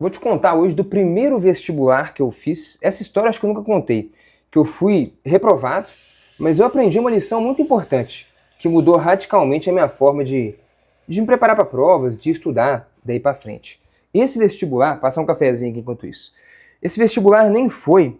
Vou te contar hoje do primeiro vestibular que eu fiz. Essa história acho que eu nunca contei. Que eu fui reprovado, mas eu aprendi uma lição muito importante, que mudou radicalmente a minha forma de me preparar para provas, de estudar daí para frente. Esse vestibular, passar um cafezinho aqui enquanto isso. Esse vestibular nem foi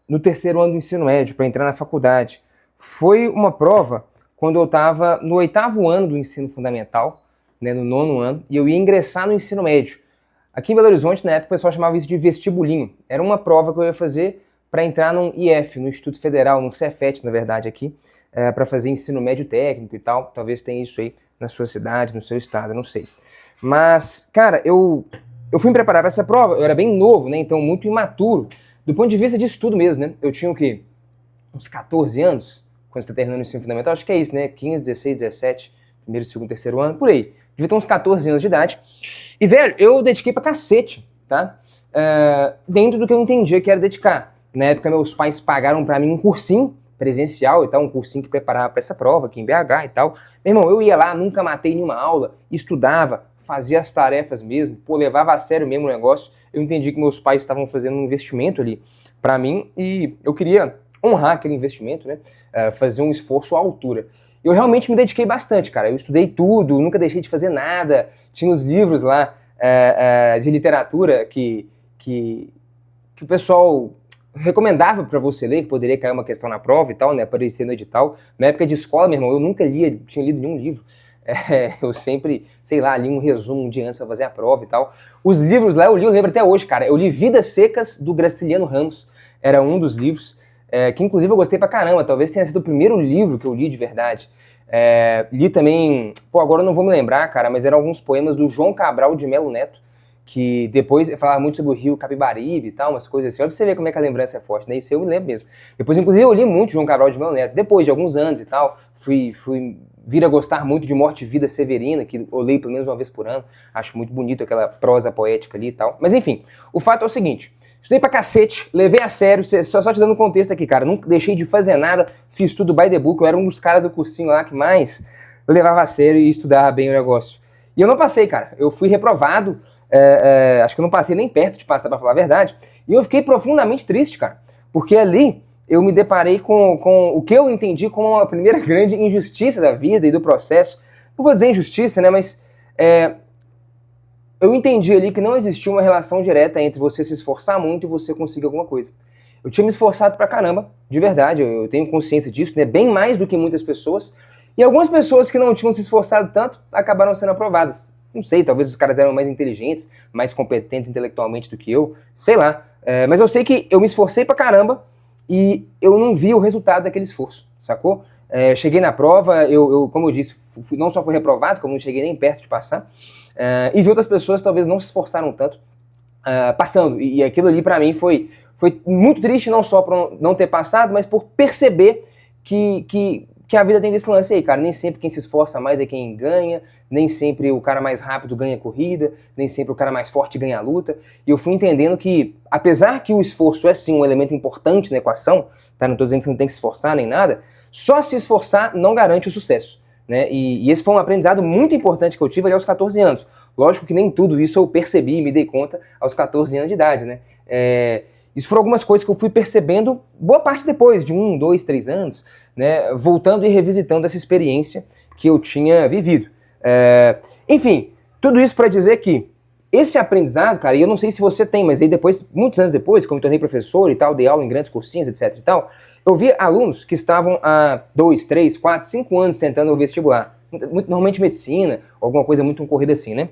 no terceiro ano do ensino médio, para entrar na faculdade. Foi uma prova quando eu estava no 8º ano do ensino fundamental, né, no 9º ano, e eu ia ingressar no ensino médio. Aqui em Belo Horizonte, na época, o pessoal chamava isso de vestibulinho. Era uma prova que eu ia fazer para entrar no IF, no Instituto Federal, no Cefet, na verdade, aqui, para fazer ensino médio técnico e tal. Talvez tenha isso aí na sua cidade, no seu estado, eu não sei. Mas, cara, eu fui me preparar para essa prova, eu era bem novo, né, então muito imaturo, do ponto de vista de estudo mesmo, né? Eu tinha o quê? Uns 14 anos, quando você está terminando o ensino fundamental, acho que é isso, né? 15, 16, 17, primeiro, segundo, terceiro ano, por aí. Devia ter uns 14 anos de idade. E, velho, eu dediquei pra cacete, tá? Dentro do que eu entendia que era dedicar. Na época, meus pais pagaram pra mim um cursinho presencial e tal, um cursinho que preparava pra essa prova aqui em BH e tal. Meu irmão, eu ia lá, nunca matei nenhuma aula, estudava, fazia as tarefas mesmo, pô, levava a sério mesmo o negócio. Eu entendi que meus pais estavam fazendo um investimento ali pra mim e eu queria honrar aquele investimento, né? Fazer um esforço à altura. Eu realmente me dediquei bastante, cara. Eu estudei tudo, nunca deixei de fazer nada. Tinha os livros lá de literatura que o pessoal recomendava para você ler, que poderia cair uma questão na prova e tal, né? Aparecer no edital. Na época de escola, meu irmão, eu nunca tinha lido nenhum livro. Eu sempre, sei lá, li um resumo um dia antes para fazer a prova e tal. Os livros lá eu lembro até hoje, cara. Eu li Vidas Secas, do Graciliano Ramos. Era um dos livros. Que inclusive eu gostei pra caramba, talvez tenha sido o primeiro livro que eu li de verdade. Li também, agora eu não vou me lembrar, cara, mas eram alguns poemas do João Cabral de Melo Neto, que depois falava muito sobre o rio Capibaribe e tal, umas coisas assim. Olha pra você ver como é que a lembrança é forte, né? Isso eu me lembro mesmo. Depois, inclusive, eu li muito João Cabral de Melo Neto, depois de alguns anos e tal, fui vir a gostar muito de Morte e Vida Severina, que eu leio pelo menos uma vez por ano, acho muito bonito aquela prosa poética ali e tal. Mas enfim, o fato é o seguinte, estudei pra cacete, levei a sério, só te dando contexto aqui, cara, não deixei de fazer nada, fiz tudo by the book, eu era um dos caras do cursinho lá que mais eu levava a sério e estudava bem o negócio. E eu não passei, cara, eu fui reprovado, acho que eu não passei nem perto de passar, pra falar a verdade, e eu fiquei profundamente triste, cara, porque ali eu me deparei com o que eu entendi como a primeira grande injustiça da vida e do processo. Não vou dizer injustiça, né, mas eu entendi ali que não existia uma relação direta entre você se esforçar muito e você conseguir alguma coisa. Eu tinha me esforçado pra caramba, de verdade, eu tenho consciência disso, né, bem mais do que muitas pessoas, e algumas pessoas que não tinham se esforçado tanto acabaram sendo aprovadas. Não sei, talvez os caras eram mais inteligentes, mais competentes intelectualmente do que eu, sei lá, mas eu sei que eu me esforcei pra caramba, e eu não vi o resultado daquele esforço, sacou? Cheguei na prova, eu como eu disse, não só fui reprovado, como não cheguei nem perto de passar, e vi outras pessoas que talvez não se esforçaram tanto passando, e aquilo ali pra mim foi muito triste, não só por não ter passado, mas por perceber que a vida tem desse lance aí, cara. Nem sempre quem se esforça mais é quem ganha, nem sempre o cara mais rápido ganha a corrida, nem sempre o cara mais forte ganha a luta. E eu fui entendendo que, apesar que o esforço é sim um elemento importante na equação, tá? Não tô dizendo que você não tem que se esforçar nem nada, só se esforçar não garante o sucesso, né? E esse foi um aprendizado muito importante que eu tive ali aos 14 anos. Lógico que nem tudo isso eu percebi e me dei conta aos 14 anos de idade, né? Isso foram algumas coisas que eu fui percebendo boa parte depois, de 1, 2, 3 anos, né, voltando e revisitando essa experiência que eu tinha vivido. Enfim, tudo isso para dizer que esse aprendizado, cara, e eu não sei se você tem, mas aí depois, muitos anos depois, como eu me tornei professor e tal, dei aula em grandes cursinhos, etc e tal, eu vi alunos que estavam há 2, 3, 4, 5 anos tentando o vestibular, normalmente medicina, alguma coisa muito concorrida assim, né?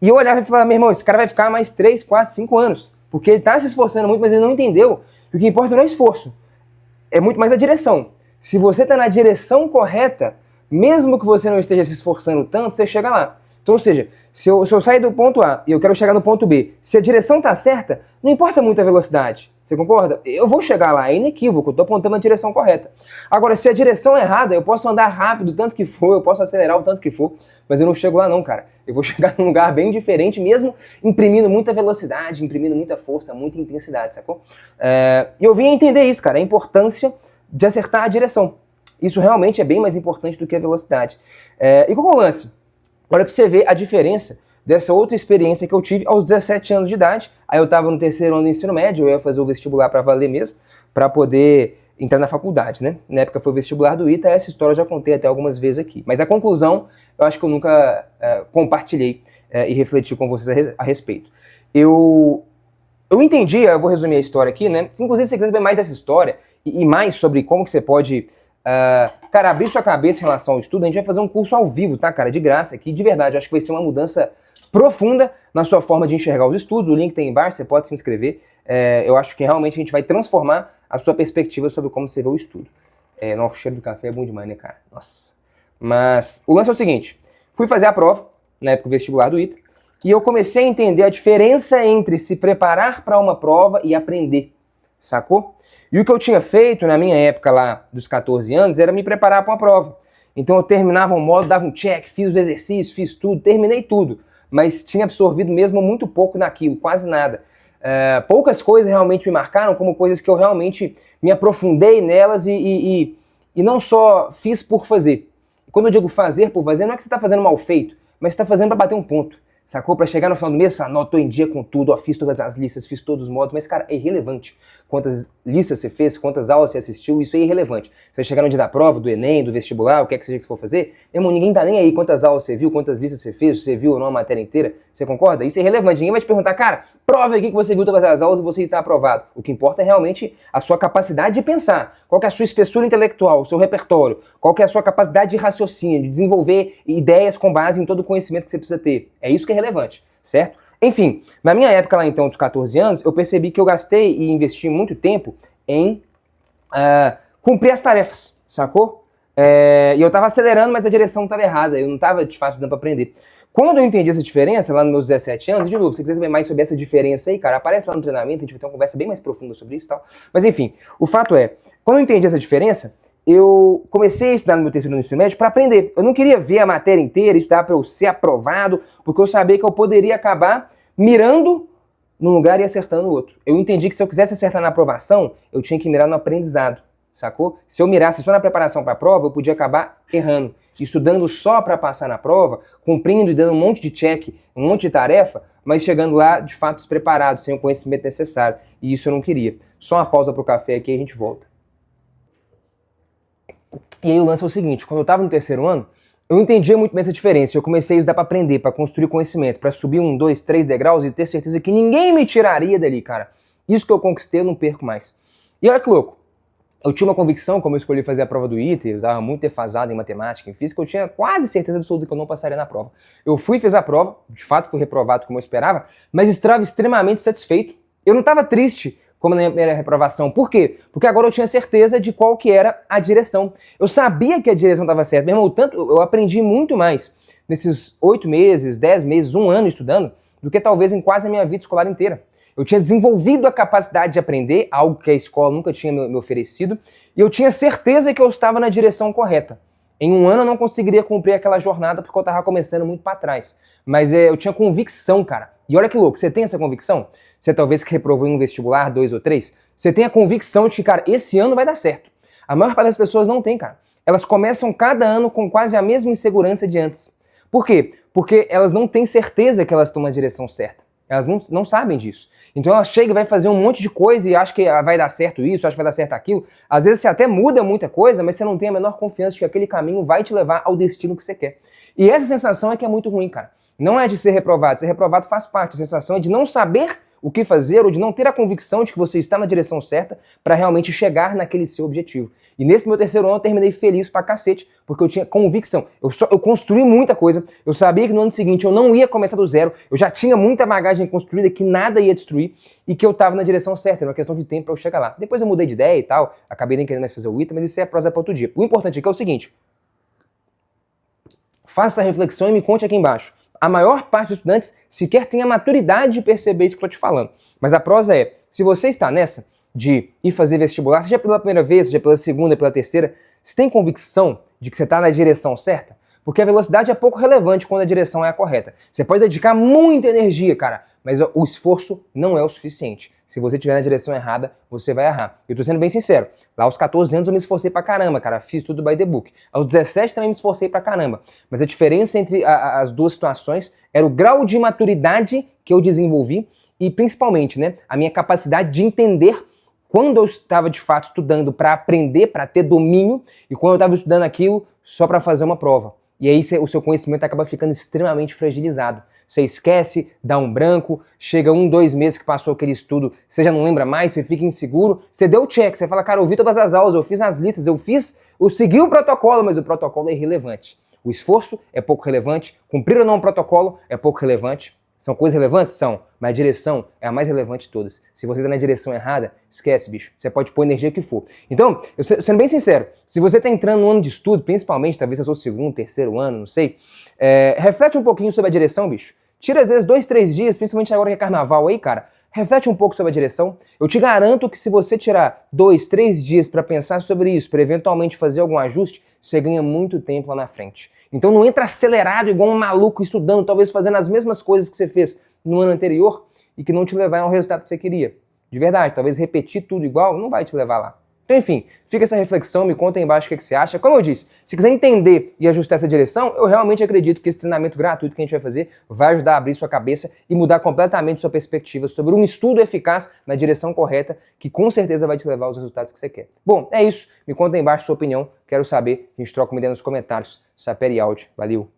E eu olhava e falava, meu irmão, esse cara vai ficar mais 3, 4, 5 anos, porque ele tá se esforçando muito, mas ele não entendeu que o que importa não é esforço, é muito mais a direção. Se você tá na direção correta, mesmo que você não esteja se esforçando tanto, você chega lá. Então, ou seja, se eu sair do ponto A e eu quero chegar no ponto B, se a direção tá certa, não importa muito a velocidade. Você concorda? Eu vou chegar lá, é inequívoco, eu tô apontando na direção correta. Agora, se a direção é errada, eu posso andar rápido o tanto que for, eu posso acelerar o tanto que for, mas eu não chego lá não, cara. Eu vou chegar num lugar bem diferente, mesmo imprimindo muita velocidade, imprimindo muita força, muita intensidade, sacou? E eu vim a entender isso, cara, a importância de acertar a direção. Isso realmente é bem mais importante do que a velocidade. E qual é o lance? Olha pra você ver a diferença dessa outra experiência que eu tive aos 17 anos de idade. Aí eu estava no terceiro ano do ensino médio, eu ia fazer o vestibular para valer mesmo, para poder entrar na faculdade, né? Na época foi o vestibular do ITA, essa história eu já contei até algumas vezes aqui. Mas a conclusão, eu acho que eu nunca compartilhei e refleti com vocês a respeito. Eu entendi, eu vou resumir a história aqui, né? Se inclusive você quiser saber mais dessa história e mais sobre como que você pode, cara, abrir sua cabeça em relação ao estudo, a gente vai fazer um curso ao vivo, tá, cara? De graça aqui, de verdade. Eu acho que vai ser uma mudança profunda na sua forma de enxergar os estudos. O link tem embaixo, você pode se inscrever. Eu acho que realmente a gente vai transformar a sua perspectiva sobre como você vê o estudo. Nossa, o cheiro do café é bom demais, né, cara? Nossa. Mas o lance é o seguinte, fui fazer a prova, na época do vestibular do ITA, e eu comecei a entender a diferença entre se preparar para uma prova e aprender, sacou? E o que eu tinha feito na minha época lá dos 14 anos era me preparar para uma prova. Então eu terminava um módulo, dava um check, fiz os exercícios, fiz tudo, terminei tudo, mas tinha absorvido mesmo muito pouco naquilo, quase nada. Poucas coisas realmente me marcaram, como coisas que eu realmente me aprofundei nelas e não só fiz por fazer. Quando eu digo fazer por fazer, não é que você está fazendo mal feito, mas você está fazendo para bater um ponto. Sacou? Para chegar no final do mês, tô em dia com tudo, ó, fiz todas as listas, fiz todos os modos, mas, cara, é irrelevante. Quantas listas você fez, quantas aulas você assistiu, isso é irrelevante. Você vai chegar no dia da prova, do Enem, do vestibular, o que é que seja que você for fazer, meu irmão, ninguém tá nem aí quantas aulas você viu, quantas listas você fez, você viu ou não a matéria inteira, você concorda? Isso é irrelevante, ninguém vai te perguntar, cara, prova aqui que você viu todas as aulas e você está aprovado. O que importa é realmente a sua capacidade de pensar, qual que é a sua espessura intelectual, o seu repertório, qual que é a sua capacidade de raciocínio, de desenvolver ideias com base em todo o conhecimento que você precisa ter. É isso que é relevante. Certo? Enfim, na minha época lá então, dos 14 anos, eu percebi que eu gastei e investi muito tempo em cumprir as tarefas, sacou? E eu tava acelerando, mas a direção estava errada, eu não tava de fato dando pra aprender. Quando eu entendi essa diferença, lá nos meus 17 anos, e de novo, se você quiser saber mais sobre essa diferença aí, cara, aparece lá no treinamento, a gente vai ter uma conversa bem mais profunda sobre isso e tal. Mas enfim, o fato é, quando eu entendi essa diferença, eu comecei a estudar no meu terceiro ano do ensino médio para aprender. Eu não queria ver a matéria inteira, estudar para eu ser aprovado, porque eu sabia que eu poderia acabar mirando num lugar e acertando no outro. Eu entendi que se eu quisesse acertar na aprovação, eu tinha que mirar no aprendizado, sacou? Se eu mirasse só na preparação para a prova, eu podia acabar errando. Estudando só para passar na prova, cumprindo e dando um monte de check, um monte de tarefa, mas chegando lá, de fato, despreparado, sem o conhecimento necessário. E isso eu não queria. Só uma pausa pro café aqui e a gente volta. E aí o lance é o seguinte, quando eu estava no terceiro ano, eu entendia muito bem essa diferença. Eu comecei a estudar para aprender, para construir conhecimento, para subir 1, 2, 3 degraus e ter certeza que ninguém me tiraria dali, cara. Isso que eu conquistei, eu não perco mais. E olha que louco. Eu tinha uma convicção, como eu escolhi fazer a prova do ITA, eu estava muito defasado em matemática, em física, eu tinha quase certeza absoluta que eu não passaria na prova. Eu fui, fiz a prova, de fato fui reprovado como eu esperava, mas estava extremamente satisfeito. Eu não estava triste como na minha reprovação. Por quê? Porque agora eu tinha certeza de qual que era a direção. Eu sabia que a direção estava certa. Meu irmão, tanto, eu aprendi muito mais nesses 8 meses, 10 meses, 1 ano estudando, do que talvez em quase a minha vida escolar inteira. Eu tinha desenvolvido a capacidade de aprender, algo que a escola nunca tinha me oferecido, e eu tinha certeza que eu estava na direção correta. Em 1 ano eu não conseguiria cumprir aquela jornada porque eu estava começando muito para trás. Mas eu tinha convicção, cara. E olha que louco, você tem essa convicção? Você talvez que reprovou em um vestibular, 2 ou 3, você tem a convicção de que, cara, esse ano vai dar certo. A maior parte das pessoas não tem, cara. Elas começam cada ano com quase a mesma insegurança de antes. Por quê? Porque elas não têm certeza que elas estão na direção certa. Elas não sabem disso. Então ela chega e vai fazer um monte de coisa e acha que vai dar certo isso, acha que vai dar certo aquilo. Às vezes você até muda muita coisa, mas você não tem a menor confiança de que aquele caminho vai te levar ao destino que você quer. E essa sensação é que é muito ruim, cara. Não é de ser reprovado faz parte. A sensação é de não saber o que fazer ou de não ter a convicção de que você está na direção certa para realmente chegar naquele seu objetivo. E nesse meu terceiro ano eu terminei feliz pra cacete, porque eu tinha convicção. Eu construí muita coisa, eu sabia que no ano seguinte eu não ia começar do zero, eu já tinha muita bagagem construída que nada ia destruir e que eu estava na direção certa, era uma questão de tempo para eu chegar lá. Depois eu mudei de ideia e tal, acabei nem querendo mais fazer o ITA, mas isso é prosa para outro dia. O importante aqui é o seguinte, faça a reflexão e me conte aqui embaixo. A maior parte dos estudantes sequer tem a maturidade de perceber isso que eu estou te falando. Mas a prosa é, se você está nessa de ir fazer vestibular, seja pela primeira vez, seja pela segunda, pela terceira, você tem convicção de que você está na direção certa? Porque a velocidade é pouco relevante quando a direção é a correta. Você pode dedicar muita energia, cara, mas o esforço não é o suficiente. Se você estiver na direção errada, você vai errar. Eu tô sendo bem sincero. Lá aos 14 anos eu me esforcei pra caramba, cara. Fiz tudo by the book. Aos 17 também me esforcei pra caramba. Mas a diferença entre as duas situações era o grau de maturidade que eu desenvolvi e principalmente, né, a minha capacidade de entender quando eu estava de fato estudando para aprender, para ter domínio, e quando eu estava estudando aquilo só para fazer uma prova. E aí o seu conhecimento acaba ficando extremamente fragilizado. Você esquece, dá um branco, chega 1, 2 meses que passou aquele estudo, você já não lembra mais, você fica inseguro, você deu o check, você fala, cara, eu vi todas as aulas, eu fiz as listas, eu segui o protocolo, mas o protocolo é irrelevante. O esforço é pouco relevante, cumprir ou não o protocolo é pouco relevante. São coisas relevantes? São, mas a direção é a mais relevante de todas. Se você está na direção errada, esquece, bicho. Você pode pôr energia que for. Então, eu sendo bem sincero, se você está entrando no ano de estudo, principalmente, talvez seja o seu 2º, 3º ano, não sei, reflete um pouquinho sobre a direção, bicho. Tira às vezes 2, 3 dias, principalmente agora que é carnaval aí, cara, reflete um pouco sobre a direção. Eu te garanto que se você tirar 2, 3 dias para pensar sobre isso, para eventualmente fazer algum ajuste, você ganha muito tempo lá na frente. Então não entra acelerado igual um maluco estudando, talvez fazendo as mesmas coisas que você fez no ano anterior e que não te levar ao resultado que você queria. De verdade, talvez repetir tudo igual não vai te levar lá. Então, enfim, fica essa reflexão, me conta aí embaixo o que você acha. Como eu disse, se quiser entender e ajustar essa direção, eu realmente acredito que esse treinamento gratuito que a gente vai fazer vai ajudar a abrir sua cabeça e mudar completamente sua perspectiva sobre um estudo eficaz na direção correta, que com certeza vai te levar aos resultados que você quer. Bom, é isso. Me conta aí embaixo a sua opinião. Quero saber. A gente troca uma ideia nos comentários. Sapere Audi. Valeu!